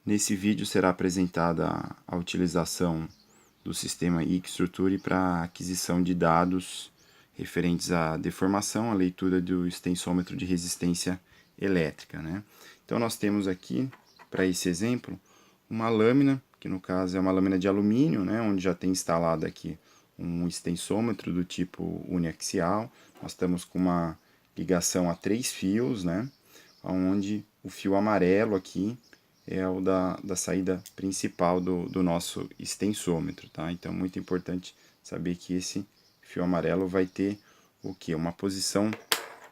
Nesse vídeo será apresentada a utilização do sistema Xstructure para aquisição de dados referentes à deformação, à leitura do extensômetro de resistência elétrica, né? Então nós temos aqui, para esse exemplo, uma lâmina, que no caso é uma lâmina de alumínio, né, onde já tem instalado aqui um extensômetro do tipo uniaxial. Nós estamos com uma ligação a 3 fios, né, onde o fio amarelo aqui é o da saída principal do nosso extensômetro, tá? Então, muito importante saber que esse fio amarelo vai ter o que? Uma posição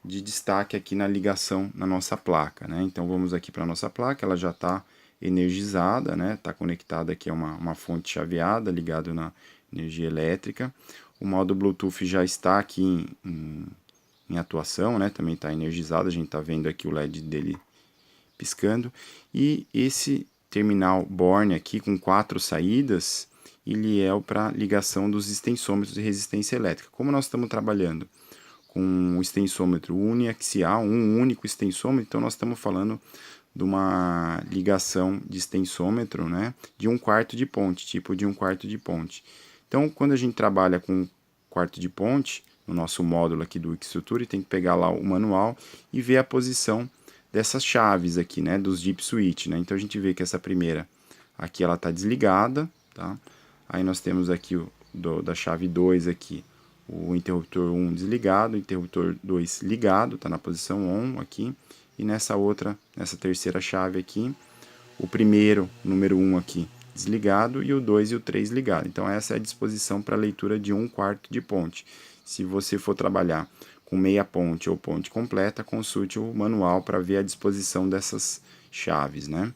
de destaque aqui na ligação na nossa placa, né? Então, vamos aqui para a nossa placa, ela já está energizada, né? Está conectada aqui a uma fonte chaveada, ligado na energia elétrica. O modo Bluetooth já está aqui em atuação, né? Também está energizado, a gente está vendo aqui o LED dele piscando. E esse terminal Born aqui com 4 saídas, ele é para ligação dos extensômetros de resistência elétrica. Como nós estamos trabalhando com o extensômetro uniaxial, um único extensômetro, então nós estamos falando de uma ligação de extensômetro, né, de 1/4 de ponte, tipo de 1/4 de ponte. Então, quando a gente trabalha com 1/4 de ponte, no nosso módulo aqui do Xstructure, tem que pegar lá o manual e ver a posição dessas chaves aqui, né, dos dip switch, né? Então a gente vê que essa primeira aqui ela está desligada, tá? Aí nós temos aqui da chave 2 aqui, o interruptor 1 desligado, o interruptor 2 ligado, está na posição on aqui. E nessa terceira chave aqui, o primeiro, número 1 aqui, desligado, e o 2 e o 3 ligado. Então essa é a disposição para leitura de 1/4 de ponte. Se você for trabalhar com meia ponte ou ponte completa, consulte o manual para ver a disposição dessas chaves, né?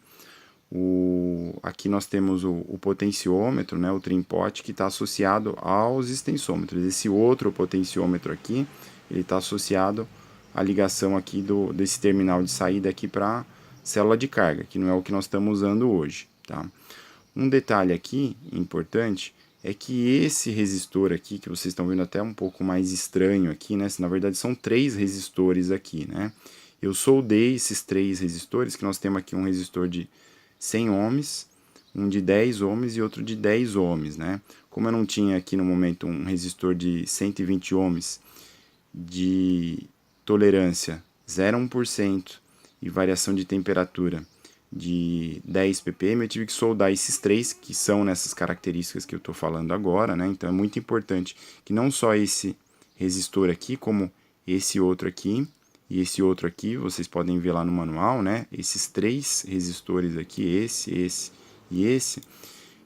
Aqui nós temos o potenciômetro, né, o trim-pot, que está associado aos extensômetros. Esse outro potenciômetro aqui, ele está associado à ligação aqui desse terminal de saída aqui para célula de carga, que não é o que nós estamos usando hoje, tá? Um detalhe aqui importante é que esse resistor aqui, que vocês estão vendo até um pouco mais estranho aqui, né? Na verdade são 3 resistores aqui, né? Eu soldei esses 3 resistores, que nós temos aqui um resistor de 100 ohms, um de 10 ohms e outro de 10 ohms, né? Como eu não tinha aqui no momento um resistor de 120 ohms de tolerância 0,1% e variação de temperatura de 10 ppm, eu tive que soldar esses 3, que são nessas características que eu estou falando agora, né? Então é muito importante que não só esse resistor aqui, como esse outro aqui e esse outro aqui, vocês podem ver lá no manual, né? Esses 3 resistores aqui, esse e esse,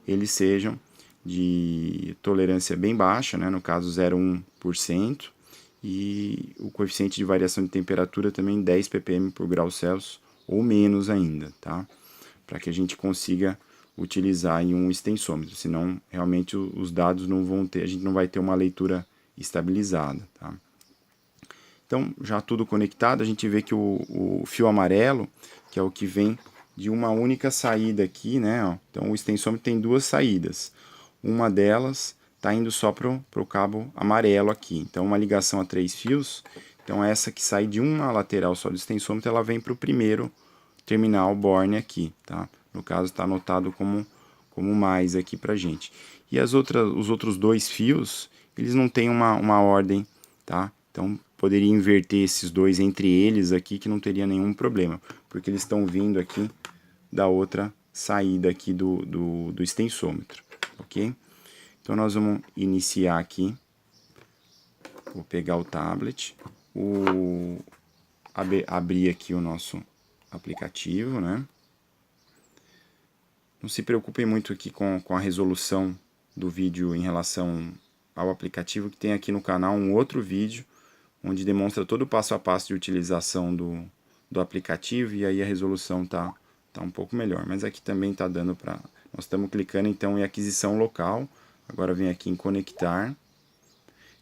eles sejam de tolerância bem baixa, né? No caso 0,1%, e o coeficiente de variação de temperatura também 10 ppm por grau Celsius ou menos ainda, tá? Para que a gente consiga utilizar em um extensômetro, senão realmente os dados não vão ter, a gente não vai ter uma leitura estabilizada, tá? Então, já tudo conectado, a gente vê que o fio amarelo, que é o que vem de uma única saída aqui, né? Ó. Então, o extensômetro tem 2 saídas. Uma delas está indo só para o cabo amarelo aqui. Então, uma ligação a 3 fios. Então, essa que sai de uma lateral só do extensômetro, ela vem para o primeiro terminal Born aqui, tá? No caso, está anotado como mais aqui para gente. E os outros 2 fios, eles não têm uma ordem, tá? Então, poderia inverter esses 2 entre eles aqui, que não teria nenhum problema, porque eles estão vindo aqui da outra saída aqui do extensômetro, ok? Então, nós vamos iniciar aqui. Vou pegar o tablet, abrir aqui o nosso aplicativo, né? Não se preocupem muito aqui com a resolução do vídeo em relação ao aplicativo, que tem aqui no canal um outro vídeo onde demonstra todo o passo a passo de utilização do aplicativo, e aí a resolução tá um pouco melhor. Mas aqui também tá dando para... Nós estamos clicando então em aquisição local, agora vem aqui em conectar.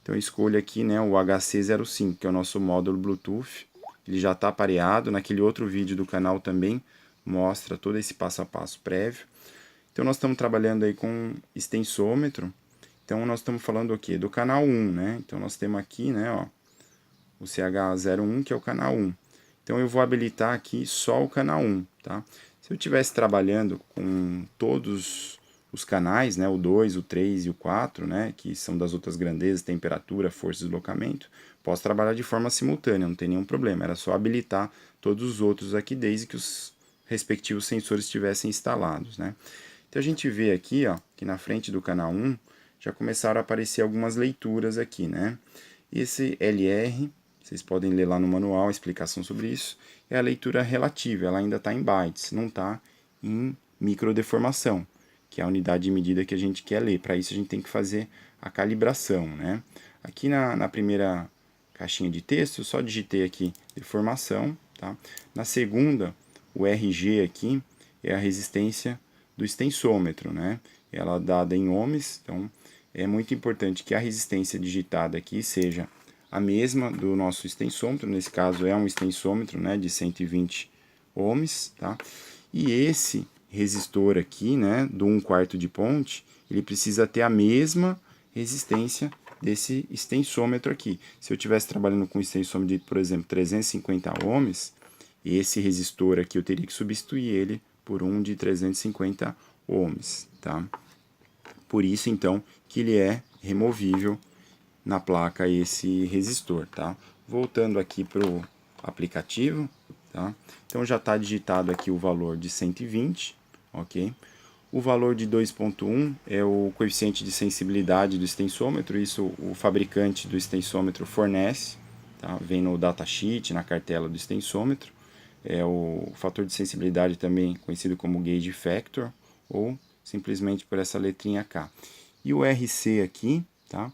Então eu escolho aqui, né, o HC05, que é o nosso módulo Bluetooth. Ele já está pareado, naquele outro vídeo do canal também mostra todo esse passo a passo prévio. Então nós estamos trabalhando aí com extensômetro. Então nós estamos falando o quê? Do canal 1, né? Então nós temos aqui, né, ó, o CH01, que é o canal 1. Então eu vou habilitar aqui só o canal 1, tá? Se eu estivesse trabalhando com todos os canais, né, o 2, o 3 e o 4, né, que são das outras grandezas, temperatura, força e deslocamento, posso trabalhar de forma simultânea, não tem nenhum problema. Era só habilitar todos os outros aqui, desde que os respectivos sensores estivessem instalados, né. Então a gente vê aqui, ó, que na frente do canal 1 já começaram a aparecer algumas leituras aqui, né. Esse LR, vocês podem ler lá no manual a explicação sobre isso, é a leitura relativa, ela ainda está em bytes, não está em microdeformação, que é a unidade de medida que a gente quer ler. Para isso a gente tem que fazer a calibração, né? Aqui na primeira caixinha de texto, eu só digitei aqui deformação, tá? Na segunda, o RG aqui é a resistência do extensômetro, né? Ela é dada em ohms, então é muito importante que a resistência digitada aqui seja a mesma do nosso extensômetro, nesse caso é um extensômetro, né, de 120 ohms, tá? E esse resistor aqui, né, do 1/4 de ponte, ele precisa ter a mesma resistência desse extensômetro aqui. Se eu estivesse trabalhando com um extensômetro de, por exemplo, 350 ohms, esse resistor aqui eu teria que substituir ele por um de 350 ohms, tá? Por isso, então, que ele é removível na placa esse resistor, tá? Voltando aqui para o aplicativo, tá? Então já está digitado aqui o valor de 120, ok? O valor de 2.1 é o coeficiente de sensibilidade do extensômetro, isso o fabricante do extensômetro fornece, tá? Vem no datasheet, na cartela do extensômetro. É o fator de sensibilidade também conhecido como gauge factor, ou simplesmente por essa letrinha K. E o RC aqui, tá?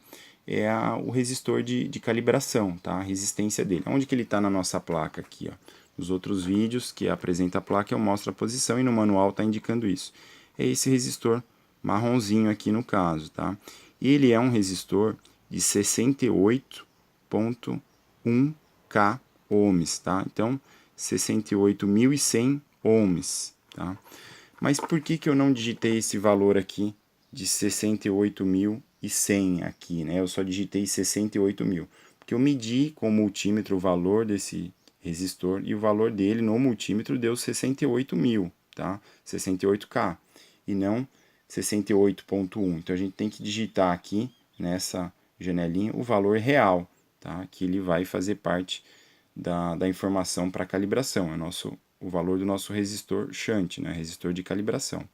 É o resistor de calibração, tá? A resistência dele. Onde que ele está na nossa placa aqui, ó? Nos outros vídeos que apresenta a placa eu mostro a posição e no manual está indicando isso. É esse resistor marronzinho aqui no caso, tá? Ele é um resistor de 68.1K ohms, tá? Então, 68.100 ohms, tá? Mas por que eu não digitei esse valor aqui de 68.100 aqui, né? Eu só digitei 68.000, porque eu medi com o multímetro o valor desse resistor e o valor dele no multímetro deu 68.000, tá? 68K e não 68.1. Então a gente tem que digitar aqui nessa janelinha o valor real, tá? Que ele vai fazer parte da informação para calibração, é o valor do nosso resistor shunt, né? Resistor de calibração.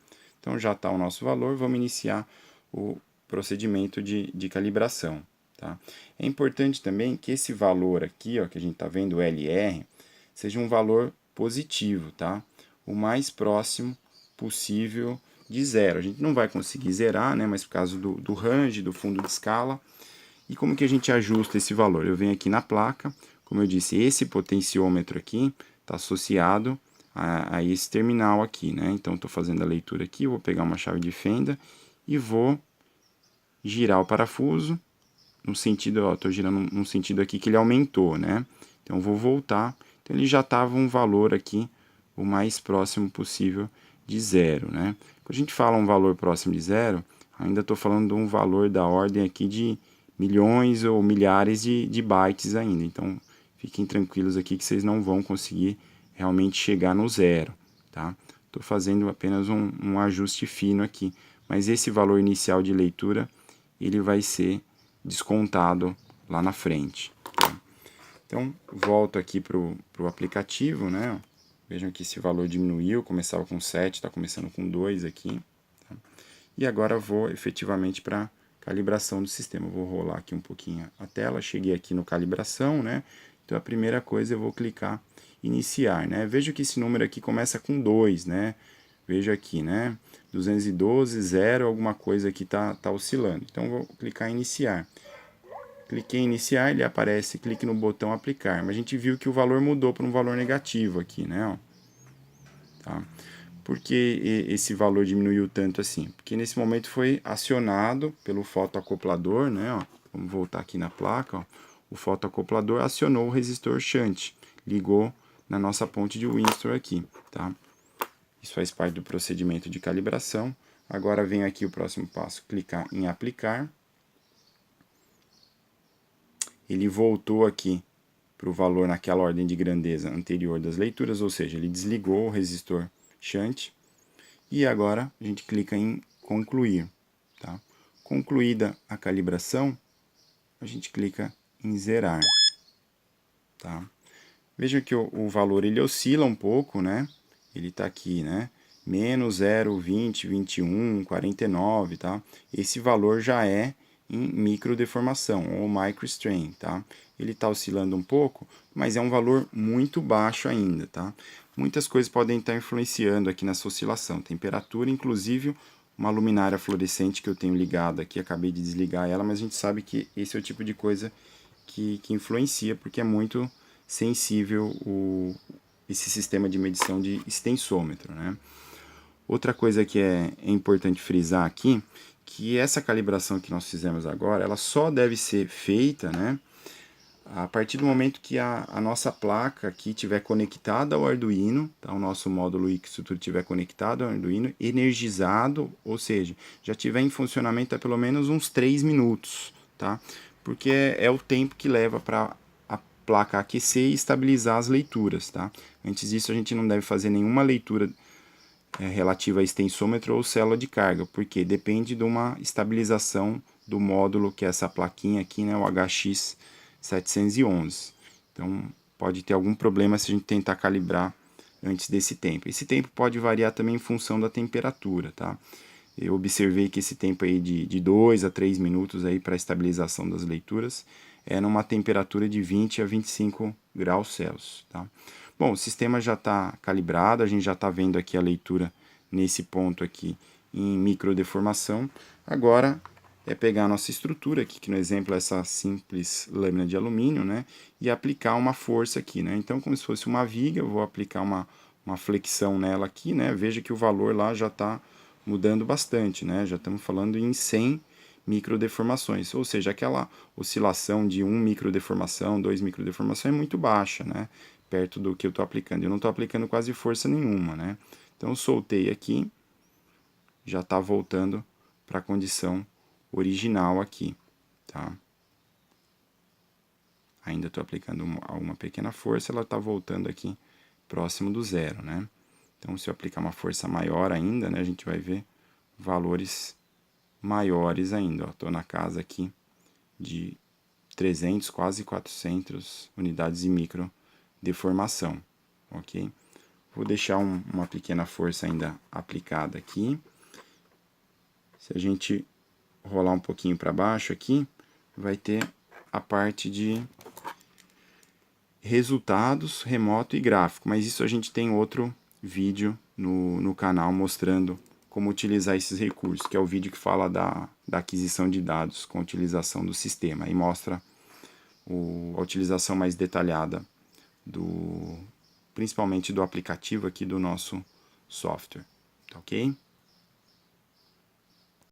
Então já está o nosso valor, vamos iniciar o procedimento de calibração. Tá? É importante também que esse valor aqui, ó, que a gente está vendo, o LR, seja um valor positivo, tá? O mais próximo possível de zero. A gente não vai conseguir zerar, né? Mas por causa do range, do fundo de escala. E como que a gente ajusta esse valor? Eu venho aqui na placa, como eu disse, esse potenciômetro aqui está associado a esse terminal aqui, né? Então, estou fazendo a leitura aqui, vou pegar uma chave de fenda e vou girar o parafuso no sentido, ó, estou girando num sentido aqui que ele aumentou, né? Então, vou voltar. Então, ele já estava um valor aqui o mais próximo possível de zero, né? Quando a gente fala um valor próximo de zero, ainda estou falando de um valor da ordem aqui de milhões ou milhares de bytes ainda. Então, fiquem tranquilos aqui que vocês não vão conseguir realmente chegar no zero, tá? Estou fazendo apenas um ajuste fino aqui, mas esse valor inicial de leitura, ele vai ser descontado lá na frente. Tá? Então, volto aqui para o aplicativo, né? Vejam que esse valor diminuiu, começava com 7, está começando com 2 aqui. Tá? E agora vou efetivamente para calibração do sistema. Eu vou rolar aqui um pouquinho a tela, cheguei aqui no calibração, né? Então a primeira coisa eu vou clicar iniciar, né? Veja que esse número aqui começa com 2, né? Veja aqui, né? 212, 0, alguma coisa aqui tá oscilando. Então eu vou clicar em iniciar. Cliquei em iniciar, ele aparece, clique no botão aplicar. Mas a gente viu que o valor mudou para um valor negativo aqui, né? Ó. Tá? Por que esse valor diminuiu tanto assim? Porque nesse momento foi acionado pelo fotoacoplador, né? Ó, vamos voltar aqui na placa. Ó, o fotoacoplador acionou o resistor shunt, ligou na nossa ponte de Windsor aqui. Tá? Isso faz parte do procedimento de calibração. Agora vem aqui o próximo passo, clicar em aplicar. Ele voltou aqui para o valor naquela ordem de grandeza anterior das leituras, ou seja, ele desligou o resistor shunt. E agora a gente clica em concluir, tá? Concluída a calibração, a gente clica em zerar, tá? Veja que o valor ele oscila um pouco, né? Ele está aqui, né? Menos 0, 20, 21, 49, tá? Esse valor já é em microdeformação, ou microstrain, tá? Ele está oscilando um pouco, mas é um valor muito baixo ainda, tá? Muitas coisas podem estar influenciando aqui nessa oscilação. Temperatura, inclusive uma luminária fluorescente que eu tenho ligada aqui, acabei de desligar ela, mas a gente sabe que esse é o tipo de coisa que influencia, porque é muito sensível esse sistema de medição de extensômetro, né? Outra coisa que é importante frisar aqui, que essa calibração que nós fizemos agora, ela só deve ser feita, né, a partir do momento que a nossa placa aqui estiver conectada ao Arduino, tá? O nosso módulo Xstruture estiver conectado ao Arduino, energizado, ou seja, já estiver em funcionamento há pelo menos uns 3 minutos, tá? Porque é o tempo que leva para a placa aquecer e estabilizar as leituras, tá? Antes disso, a gente não deve fazer nenhuma leitura relativa a extensômetro ou célula de carga, porque depende de uma estabilização do módulo, que é essa plaquinha aqui, né, o HX711. Então, pode ter algum problema se a gente tentar calibrar antes desse tempo. Esse tempo pode variar também em função da temperatura, tá? Eu observei que esse tempo aí de 2 a 3 minutos aí para estabilização das leituras é numa temperatura de 20 a 25 graus Celsius, tá? Bom, o sistema já está calibrado, a gente já está vendo aqui a leitura nesse ponto aqui em microdeformação. Agora é pegar a nossa estrutura aqui, que no exemplo é essa simples lâmina de alumínio, né? E aplicar uma força aqui, né? Então, como se fosse uma viga, eu vou aplicar uma flexão nela aqui, né? Veja que o valor lá já está mudando bastante, né? Já estamos falando em 100 microdeformações, ou seja, aquela oscilação de 1 microdeformação, 2 microdeformação é muito baixa, né? Perto do que eu estou aplicando. Eu não estou aplicando quase força nenhuma, né? Então eu soltei aqui, já está voltando para a condição original aqui, tá? Ainda estou aplicando uma pequena força, ela está voltando aqui próximo do zero, né? Então se eu aplicar uma força maior ainda, né, a gente vai ver valores maiores ainda. Estou na casa aqui de 300, quase 400 unidades de micro deformação, ok? Vou deixar uma pequena força ainda aplicada aqui. Se a gente rolar um pouquinho para baixo aqui, vai ter a parte de resultados, remoto e gráfico, mas isso a gente tem outro vídeo no canal mostrando como utilizar esses recursos, que é o vídeo que fala da aquisição de dados com a utilização do sistema, e mostra a utilização mais detalhada principalmente do aplicativo aqui do nosso software, tá ok?